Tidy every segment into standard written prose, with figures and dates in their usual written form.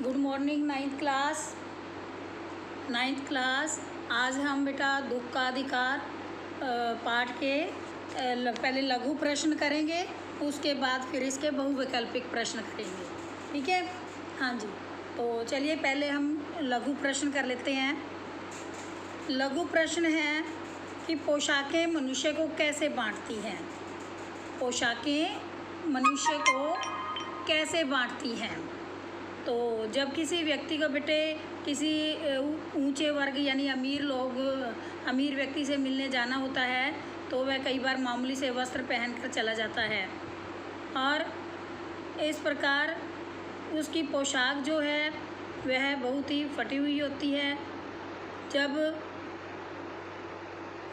Good morning ninth class. आज हम बेटा दुख का अधिकार पाठ के पहले लघु प्रश्न करेंगे, उसके बाद फिर इसके बहुविकल्पिक प्रश्न करेंगे। ठीक है, हाँ जी। तो चलिए पहले हम लघु प्रश्न कर लेते हैं। लघु प्रश्न है कि पोशाकें मनुष्य को कैसे बांटती हैं। पोशाकें मनुष्य को कैसे बांटती हैं। तो जब किसी व्यक्ति को बेटे किसी ऊंचे वर्ग यानी अमीर व्यक्ति से मिलने जाना होता है तो वह कई बार मामूली से वस्त्र पहनकर चला जाता है और इस प्रकार उसकी पोशाक जो है वह बहुत ही फटी हुई होती है। जब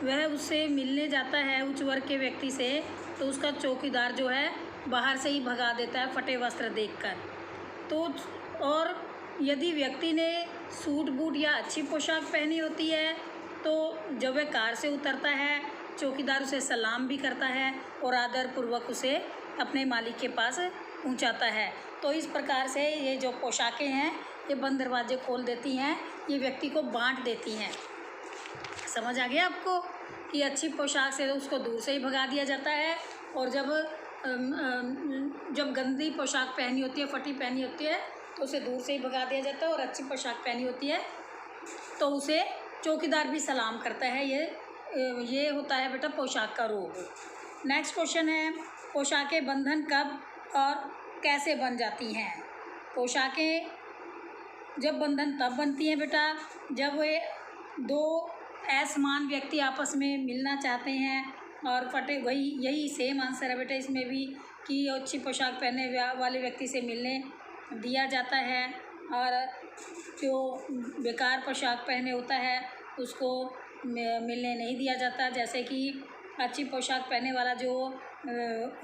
वह उससे मिलने जाता है उच्च वर्ग के व्यक्ति से तो उसका चौकीदार जो है बाहर से ही भगा देता है फटे वस्त्र देखकर। तो और यदि व्यक्ति ने सूट बूट या अच्छी पोशाक पहनी होती है तो जब वह कार से उतरता है चौकीदार उसे सलाम भी करता है और आदरपूर्वक उसे अपने मालिक के पास पहुंचाता है। तो इस प्रकार से ये जो पोशाकें हैं ये बंद दरवाजे खोल देती हैं, ये व्यक्ति को बांट देती हैं। समझ आ गया आपको कि अच्छी पोशाक से उसको दूर से ही भगा दिया जाता है और जब गंदी पोशाक पहनी होती है, फटी पहनी होती है तो उसे दूर से ही भगा दिया जाता है और अच्छी पोशाक पहनी होती है तो उसे चौकीदार भी सलाम करता है। ये होता है बेटा पोशाक का रूप। नेक्स्ट क्वेश्चन है, पोशाकें बंधन कब और कैसे बन जाती हैं। पोशाकें जब बंधन तब बनती हैं बेटा जब वे दो असमान व्यक्ति आपस में मिलना चाहते हैं और यही सेम आंसर है बेटा इसमें भी कि अच्छी पोशाक पहनने वाले व्यक्ति से मिलने दिया जाता है और जो बेकार पोशाक पहने होता है उसको मिलने नहीं दिया जाता। जैसे कि अच्छी पोशाक पहनने वाला जो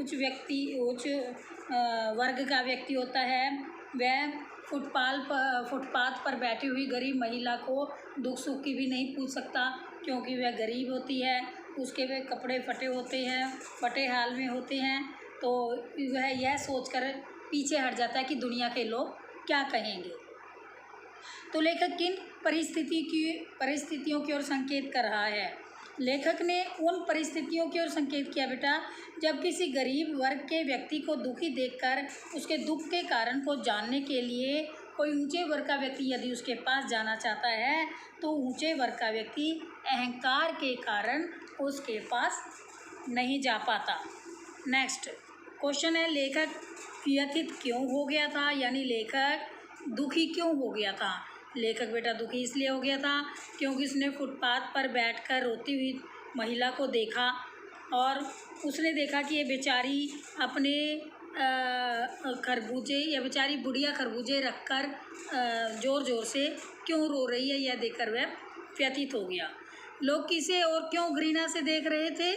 उच्च वर्ग का व्यक्ति होता है वह फुटपाथ पर बैठी हुई गरीब महिला को दुख सुख की भी नहीं पूछ सकता क्योंकि वह गरीब होती है, उसके वे कपड़े फटे होते हैं, फटे हाल में होते हैं। तो वह यह सोचकर पीछे हट जाता है कि दुनिया के लोग क्या कहेंगे। तो लेखक किन परिस्थितियों की ओर संकेत कर रहा है। लेखक ने उन परिस्थितियों की ओर संकेत किया बेटा जब किसी गरीब वर्ग के व्यक्ति को दुखी देखकर उसके दुख के कारण को जानने के लिए कोई ऊंचे वर्ग का व्यक्ति यदि उसके पास जाना चाहता है तो ऊंचे वर्ग का व्यक्ति अहंकार के कारण उसके पास नहीं जा पाता। नेक्स्ट क्वेश्चन है, लेखक व्यथित क्यों हो गया था, यानी लेखक दुखी क्यों हो गया था। लेखक बेटा दुखी इसलिए हो गया था क्योंकि उसने फुटपाथ पर बैठकर रोती हुई महिला को देखा और उसने देखा कि ये बेचारी अपने खरबूजे या बेचारी बुढ़िया खरबूजे रखकर ज़ोर ज़ोर से क्यों रो रही है, यह देखकर वह व्यथित हो गया। लोग किसे और क्यों घृणा से देख रहे थे।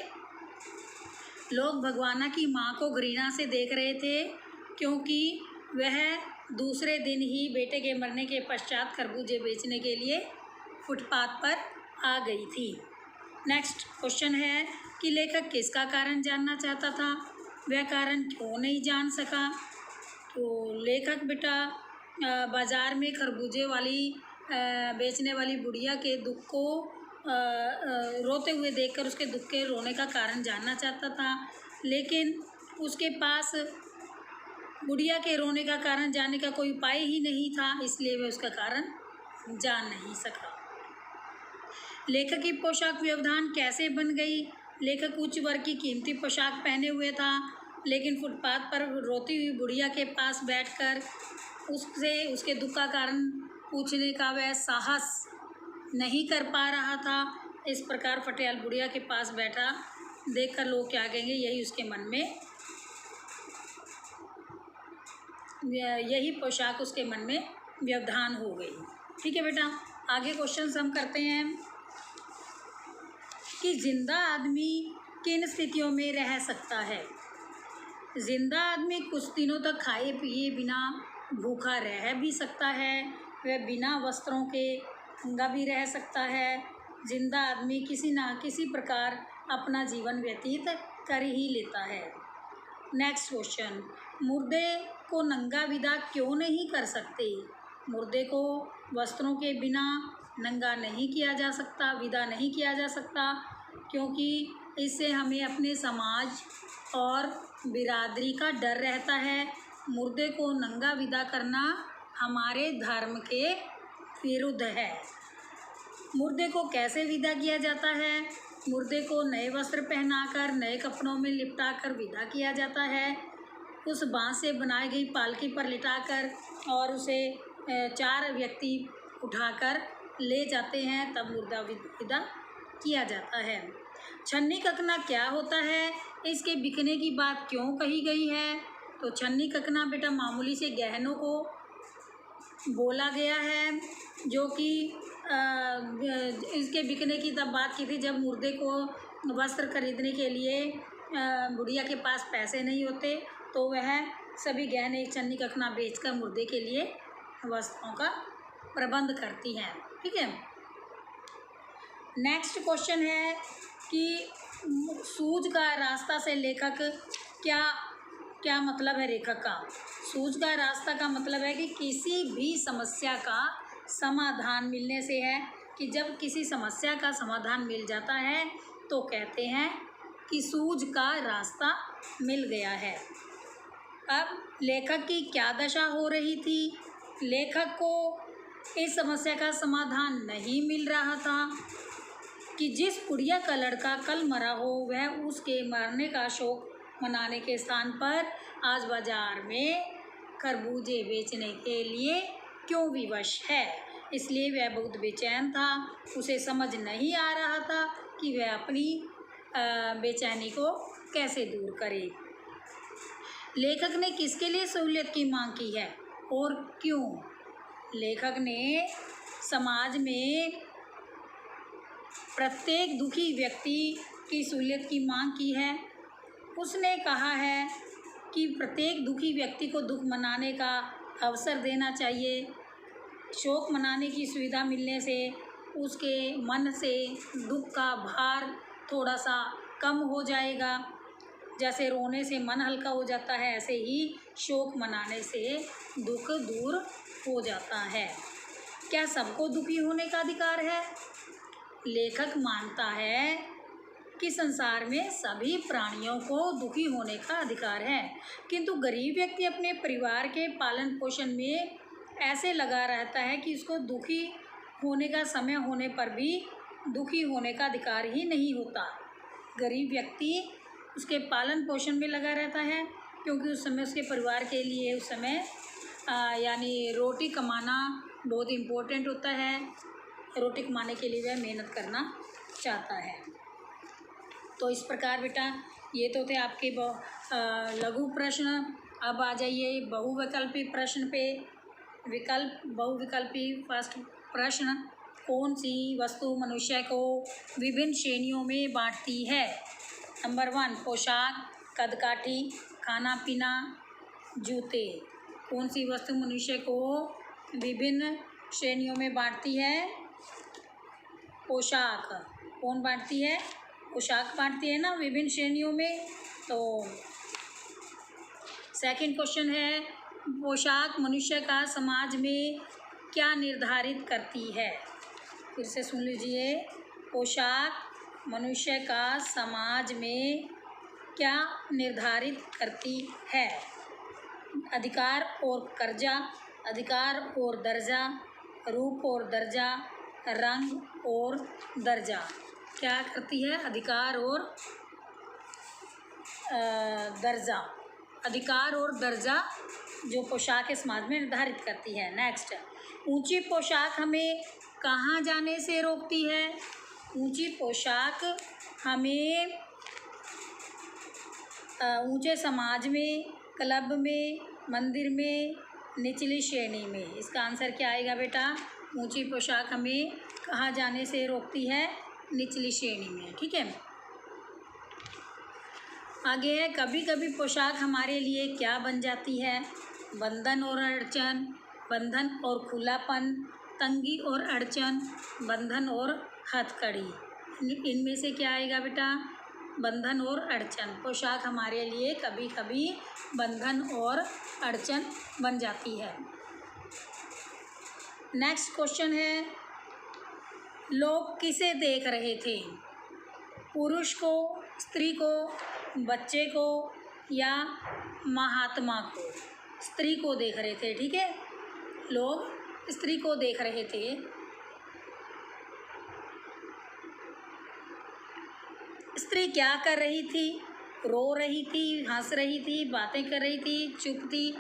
लोग भगवाना की माँ को घृणा से देख रहे थे क्योंकि वह दूसरे दिन ही बेटे के मरने के पश्चात खरबूजे बेचने के लिए फुटपाथ पर आ गई थी। नेक्स्ट क्वेश्चन है कि लेखक किसका कारण जानना चाहता था, वह कारण क्यों नहीं जान सका। तो लेखक बेटा बाज़ार में खरबूजे बेचने वाली बुढ़िया के दुख को रोते हुए देखकर उसके दुख के रोने का कारण जानना चाहता था, लेकिन उसके पास बुढ़िया के रोने का कारण जानने का कोई उपाय ही नहीं था, इसलिए वह उसका कारण जान नहीं सका। लेखक की पोशाक व्यवधान कैसे बन गई। लेखक उच्च वर्ग की कीमती पोशाक पहने हुए था लेकिन फुटपाथ पर रोती हुई बुढ़िया के पास बैठकर उससे उसके दुख का कारण पूछने का वह साहस नहीं कर पा रहा था। इस प्रकार फटेहाल बुढ़िया के पास बैठा देखकर लोग क्या कहेंगे, यही पोशाक उसके मन में व्यवधान हो गई। ठीक है बेटा, आगे क्वेश्चन हम करते हैं कि जिंदा आदमी किन स्थितियों में रह सकता है। जिंदा आदमी कुछ दिनों तक खाए पिए बिना भूखा रह भी सकता है, वह बिना वस्त्रों के नंगा भी रह सकता है। जिंदा आदमी किसी न किसी प्रकार अपना जीवन व्यतीत कर ही लेता है। नेक्स्ट क्वेश्चन, मुर्दे को नंगा विदा क्यों नहीं कर सकते। मुर्दे को वस्त्रों के बिना नंगा नहीं किया जा सकता, विदा नहीं किया जा सकता, क्योंकि इससे हमें अपने समाज और बिरादरी का डर रहता है। मुर्दे को नंगा विदा करना हमारे धर्म के विरुद्ध है। मुर्दे को कैसे विदा किया जाता है? मुर्दे को नए वस्त्र पहनाकर, नए कपड़ों में लिपटाकर विदा किया जाता है। उस बाँस से बनाई गई पालकी पर लिटाकर और उसे 4 व्यक्ति उठाकर ले जाते हैं, तब मुर्दा विदा किया जाता है। छन्नी ककना क्या होता है? इसके बिकने की बात क्यों कही गई है? तो छन्नी ककना बेटा मामूली से गहनों को बोला गया है, जो कि इसके बिकने की तब बात की थी जब मुर्दे को वस्त्र खरीदने के लिए बुढ़िया के पास पैसे नहीं होते, तो वह सभी गहने छन्नी ककना बेचकर मुर्दे के लिए वस्त्रों का प्रबंध करती हैं। ठीक है। नेक्स्ट क्वेश्चन है कि सूझ का रास्ता से लेखक क्या मतलब है? लेखक का सूझ का रास्ता का मतलब है कि किसी भी समस्या का समाधान मिलने से है, कि जब किसी समस्या का समाधान मिल जाता है तो कहते हैं कि सूझ का रास्ता मिल गया है। अब लेखक की क्या दशा हो रही थी? लेखक को इस समस्या का समाधान नहीं मिल रहा था कि जिस बुढ़िया का लड़का कल मरा हो, वह उसके मरने का शोक मनाने के स्थान पर आज बाजार में खरबूजे बेचने के लिए क्यों विवश है। इसलिए वह बहुत बेचैन था। उसे समझ नहीं आ रहा था कि वह अपनी बेचैनी को कैसे दूर करे। लेखक ने किसके लिए सहूलियत की मांग की है और क्यों? लेखक ने समाज में प्रत्येक दुखी व्यक्ति की सहूलियत की मांग की है। उसने कहा है कि प्रत्येक दुखी व्यक्ति को दुख मनाने का अवसर देना चाहिए। शोक मनाने की सुविधा मिलने से उसके मन से दुख का भार थोड़ा सा कम हो जाएगा। जैसे रोने से मन हल्का हो जाता है, ऐसे ही शोक मनाने से दुख दूर हो जाता है। क्या सबको दुखी होने का अधिकार है? लेखक मानता है कि संसार में सभी प्राणियों को दुखी होने का अधिकार है, किंतु गरीब व्यक्ति अपने परिवार के पालन पोषण में ऐसे लगा रहता है कि उसको दुखी होने का समय होने पर भी दुखी होने का अधिकार ही नहीं होता। गरीब व्यक्ति उसके पालन पोषण में लगा रहता है, क्योंकि उस समय उसके परिवार के लिए उस समय यानी रोटी कमाना बहुत इम्पोर्टेंट होता है। रोटी कमाने के लिए वह मेहनत करना चाहता है। तो इस प्रकार बेटा ये तो थे आपके लघु प्रश्न। अब आ जाइए बहुविकल्पी प्रश्न पे। बहुविकल्पी फर्स्ट प्रश्न, कौन सी वस्तु मनुष्य को विभिन्न श्रेणियों में बांटती है? नंबर 1 पोशाक, कदकाठी, खाना पीना, जूते। कौन सी वस्तु मनुष्य को विभिन्न श्रेणियों में बांटती है? पोशाक। कौन बांटती है? पोशाक बांटती है ना विभिन्न श्रेणियों में। तो सेकंड क्वेश्चन है, पोशाक मनुष्य का समाज में क्या निर्धारित करती है? फिर से सुन लीजिए, पोशाक मनुष्य का समाज में क्या निर्धारित करती है? अधिकार और कर्जा, अधिकार और दर्जा, रूप और दर्जा, रंग और दर्जा। क्या करती है? अधिकार और दर्जा। अधिकार और दर्जा जो पोशाक के समाज में निर्धारित करती है। नेक्स्ट, ऊंची पोशाक हमें कहाँ जाने से रोकती है? ऊंची पोशाक हमें ऊंचे समाज में, क्लब में, मंदिर में, निचली श्रेणी में। इसका आंसर क्या आएगा बेटा? ऊंची पोशाक हमें कहाँ जाने से रोकती है? निचली श्रेणी में। ठीक है। आगे है, कभी कभी पोशाक हमारे लिए क्या बन जाती है? बंधन और अड़चन, बंधन और खुलापन, तंगी और अड़चन, बंधन और हथकड़ी। इनमें से क्या आएगा बेटा? बंधन और अड़चन। पोशाक हमारे लिए कभी कभी बंधन और अड़चन बन जाती है। नेक्स्ट क्वेश्चन है, लोग किसे देख रहे थे? पुरुष को, स्त्री को, बच्चे को या महात्मा को? स्त्री को देख रहे थे, ठीक है, लोग स्त्री को देख रहे थे। स्त्री क्या कर रही थी? रो रही थी, हंस रही थी, बातें कर रही थी, चुप थी?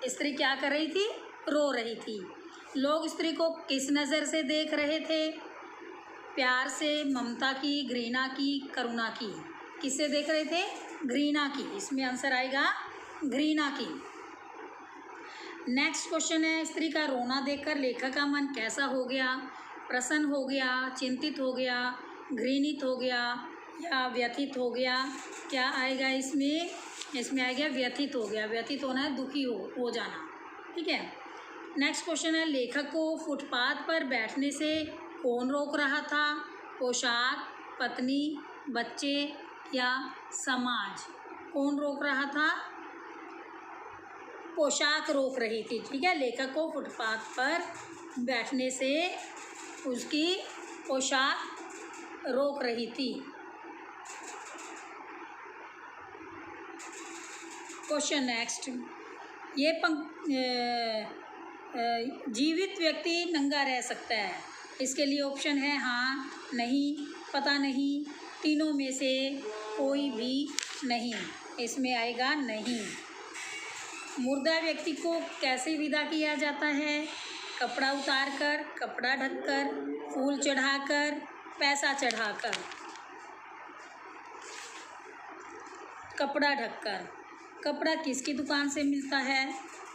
स्त्री क्या कर रही थी? रो रही थी। लोग स्त्री को किस नज़र से देख रहे थे? प्यार से, ममता की, घृणा की, करुणा की? किससे देख रहे थे? घृणा की। इसमें आंसर आएगा घृणा की। नेक्स्ट क्वेश्चन है, स्त्री का रोना देखकर लेखक का मन कैसा हो गया? प्रसन्न हो गया, चिंतित हो गया, घृणित हो गया या व्यथित हो गया? क्या आएगा इसमें? इसमें आएगा व्यथित हो गया। व्यथित होना है दुखी हो जाना, ठीक है। नेक्स्ट क्वेश्चन है, लेखक को फुटपाथ पर बैठने से कौन रोक रहा था? पोशाक, पत्नी, बच्चे या समाज? कौन रोक रहा था? पोशाक रोक रही थी, ठीक है। लेखक को फुटपाथ पर बैठने से उसकी पोशाक रोक रही थी। क्वेश्चन नेक्स्ट, ये जीवित व्यक्ति नंगा रह सकता है? इसके लिए ऑप्शन है हाँ, नहीं, पता नहीं, तीनों में से कोई भी नहीं। इसमें आएगा नहीं। मुर्दा व्यक्ति को कैसे विदा किया जाता है? कपड़ा उतार कर, कपड़ा ढककर, फूल चढ़ाकर, पैसा चढ़ाकर? कपड़ा ढककर। कपड़ा किसकी दुकान से मिलता है?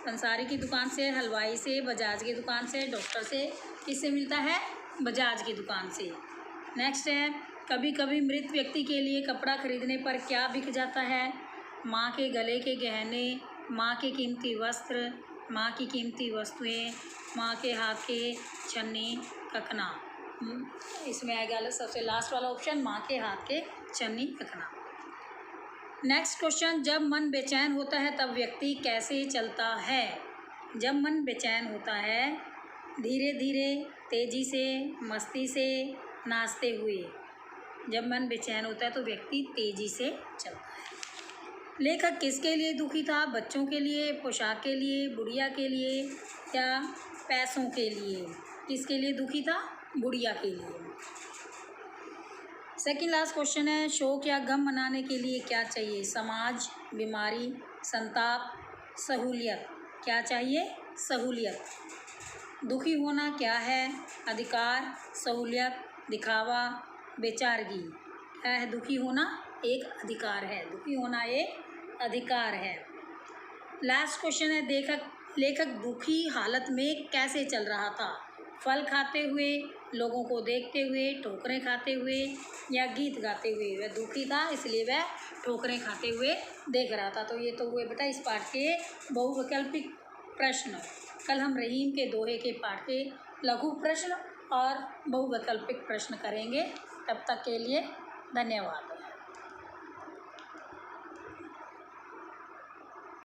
पंसारी की दुकान से, हलवाई से, बजाज की दुकान से, डॉक्टर से? किससे मिलता है? बजाज की दुकान से। नेक्स्ट है, कभी कभी मृत व्यक्ति के लिए कपड़ा खरीदने पर क्या बिक जाता है? माँ के गले के गहने, माँ के कीमती वस्त्र, माँ की कीमती वस्तुएं, माँ के हाथ के छन्नी, कखना? इसमें आएगा सबसे लास्ट वाला ऑप्शन, माँ के हाथ के छन्नी, कखना। नेक्स्ट क्वेश्चन, जब मन बेचैन होता है तब व्यक्ति कैसे चलता है? जब मन बेचैन होता है, धीरे धीरे, तेजी से, मस्ती से, नाचते हुए? जब मन बेचैन होता है तो व्यक्ति तेजी से चलता है। लेखक किसके लिए दुखी था? बच्चों के लिए, पोशाक के लिए, बुढ़िया के लिए या पैसों के लिए? किसके लिए दुखी था? बुढ़िया के लिए। सेकंड लास्ट क्वेश्चन है, शोक या गम मनाने के लिए क्या चाहिए? समाज, बीमारी, संताप, सहूलियत? क्या चाहिए? सहूलियत। दुखी होना क्या है? अधिकार, सहूलियत, दिखावा, बेचारगी? क्या है दुखी होना? एक अधिकार है। दुखी होना एक अधिकार है। लास्ट क्वेश्चन है, लेखक दुखी हालत में कैसे चल रहा था? फल खाते हुए, लोगों को देखते हुए, ठोकरें खाते हुए या गीत गाते हुए? वह दुखी था इसलिए वह ठोकरें खाते हुए देख रहा था। तो ये तो हुए बेटा इस पाठ के बहुविकल्पिक प्रश्न। कल हम रहीम के दोहे के पाठ के लघु प्रश्न और बहुविकल्पिक प्रश्न करेंगे। तब तक के लिए धन्यवाद।